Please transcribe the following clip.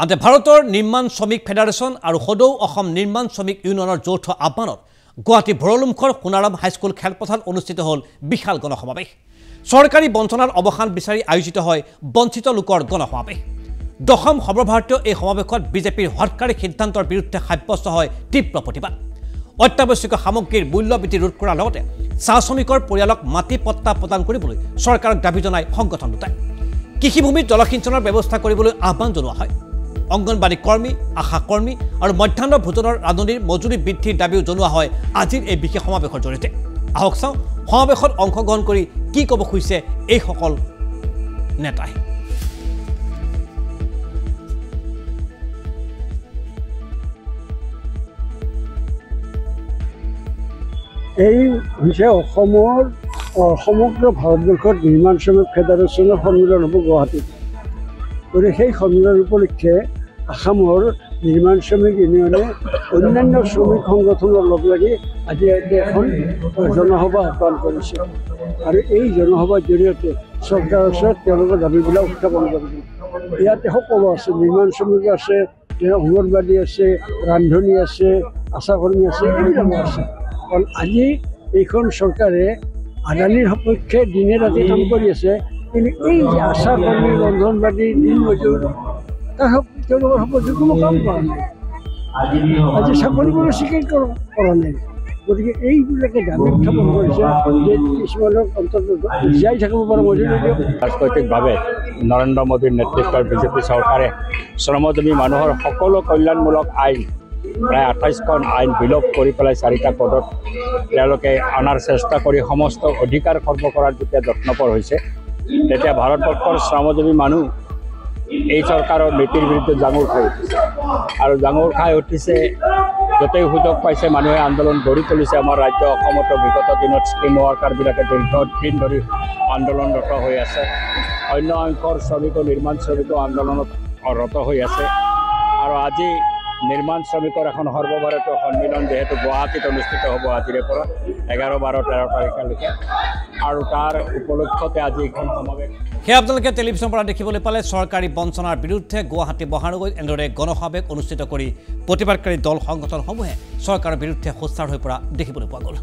আনহাতে ভাৰতৰ নিৰ্মাণ শ্ৰমিক ফেডাৰেশ্যন আৰু সদৌ অসম নিৰ্মাণ শ্ৰমিক ইউনিয়নৰ যৌথ আহ্বানত গুৱাহাটী ভৰলুমুখৰ সোণাৰাম হাইস্কুল খেলপথাৰত অনুষ্ঠিত হ'ল বিশাল গণসমাৱেশ। চৰকাৰী বঞ্চনাৰ অৱসান বিচাৰি আয়োজিত হয় বঞ্চিত লোকৰ গণসমাৱেশ। দশম সৰ্বভাৰতীয় এই সমাৱেশত বিজেপিৰ হঠকাৰী সিদ্ধান্তৰ বিৰুদ্ধে সাব্যস্ত হয় তীব্ৰ প্ৰতিবাদ। অত্যাৱশ্যকীয় সামগ্ৰীৰ মূল্য বৃদ্ধি ৰোধ কৰাৰ লগতে চাহ শ্ৰমিকৰ পৰিয়ালক মাটি পট্টা প্ৰদান কৰিবলৈ চৰকাৰক দাবী জনাই সংগঠন দুটাই। কৃষিভূমিত জলসিঞ্চনৰ ব্যৱস্থা কৰিবলৈ আহ্বান জনোৱা হয়। অংগনবাড়ী কৰ্মী, আশা কৰ্মী আৰু মধ্যাহ্ন ভোজনৰ ৰান্ধনিৰ মজুৰি বৃদ্ধিৰ দাবীও জনোৱা হয় আজিৰ এই বিশেষ সমাৱেশৰ জৰিয়তে। আহক চাওঁ সমাৱেশত অংশগ্ৰহণ কৰি কি ক'ব খুজিছে এইসকল নেতাই। এই হৈছে অসমৰ সমগ্ৰ ভাৰতবৰ্ষত নিৰ্মাণ শ্ৰমিক ফেডাৰেশ্যনৰ সন্মিলন হ'ব গুৱাহাটীত। গতিকে সেই সন্মিলন উপলক্ষে অসমৰ নিৰ্মাণ শ্ৰমিক ইউনিয়নে অন্যান্য শ্ৰমিক সংগঠনৰ লগ লাগি আজি এখন জনসভা আহ্বান কৰিছে আৰু এই জনসভাৰ জৰিয়তে চৰকাৰৰ ওচৰত তেওঁলোকৰ দাবীবিলাক উত্থাপন কৰিব। ইয়াতে সকলো আছে, নিৰ্মাণ শ্ৰমিক আছে, অংগনবাড়ী আছে, ৰান্ধনি আছে, আশা কৰ্মী আছে, এইবিলাক আছে। কাৰণ আজি এইখন চৰকাৰে আদানীৰ সপক্ষে দিনে ৰাতি কাম কৰি আছে, কিন্তু এই যে আশা কৰ্মী, ৰন্ধনবাদী, দিন মজুৰ তেওঁলোকৰ সপক্ষে কোনো কাম কৰা নাই। আজি চাকৰিবোৰো স্বীকাৰ কৰা নাই। গতিকে এইবিলাকে দাবী উত্থাপন কৰিছে যে কিছুমানৰ অন্তত জীয়াই থাকিব পৰা মজুৰি দিয়ক। ৰাজনৈতিকভাৱে নৰেন্দ্ৰ মোদীৰ নেতৃত্বৰ বিজেপি চৰকাৰে শ্ৰমজীৱী মানুহৰ সকলো কল্যাণমূলক আইন প্ৰায় 28খন আইন বিলোপ কৰি পেলাই 4টা পদত তেওঁলোকে অনাৰ চেষ্টা কৰি সমস্ত অধিকাৰ খৰ্ব কৰাৰ যেতিয়া যত্নপৰ হৈছে, তেতিয়া ভাৰতবৰ্ষৰ শ্ৰমজীৱী মানুহ এই চৰকাৰৰ নীতিৰ বিৰুদ্ধে জাঙুৰ খাই উঠিছে আৰু জাঙুৰ খাই উঠিছে। য'তেই সুযোগ পাইছে মানুহে আন্দোলন গঢ়ি তুলিছে। আমাৰ ৰাজ্য অসমতো বিগত দিনত স্কিম ৱৰ্কাৰবিলাকে দীৰ্ঘদিন ধৰি আন্দোলনৰত হৈ আছে। অন্য অংশৰ শ্ৰমিকো, নিৰ্মাণ শ্ৰমিকো আন্দোলনত ৰত হৈ আছে। আৰু আজি নিৰ্মাণ শ্ৰমিকৰ এখন সৰ্বভাৰতীয় সন্মিলন যিহেতু গুৱাহাটীত অনুষ্ঠিত হ'ব আজিৰে পৰা 11, 12, 13 তাৰিখলৈকে, আৰু তাৰ উপলক্ষতে আজি এখন সমাৱেশ। সেয়া আপোনালোকে টেলিভিশ্যনৰ পৰা দেখিবলৈ পালে। চৰকাৰী বঞ্চনাৰ বিৰুদ্ধে গুৱাহাটী মহানগৰীত এনেদৰে গণসমাৱেশ অনুষ্ঠিত কৰি প্ৰতিবাদকাৰী দল সংগঠনসমূহে চৰকাৰৰ বিৰুদ্ধে সোচ্চাৰ হৈ পৰা দেখিবলৈ পোৱা গ'ল।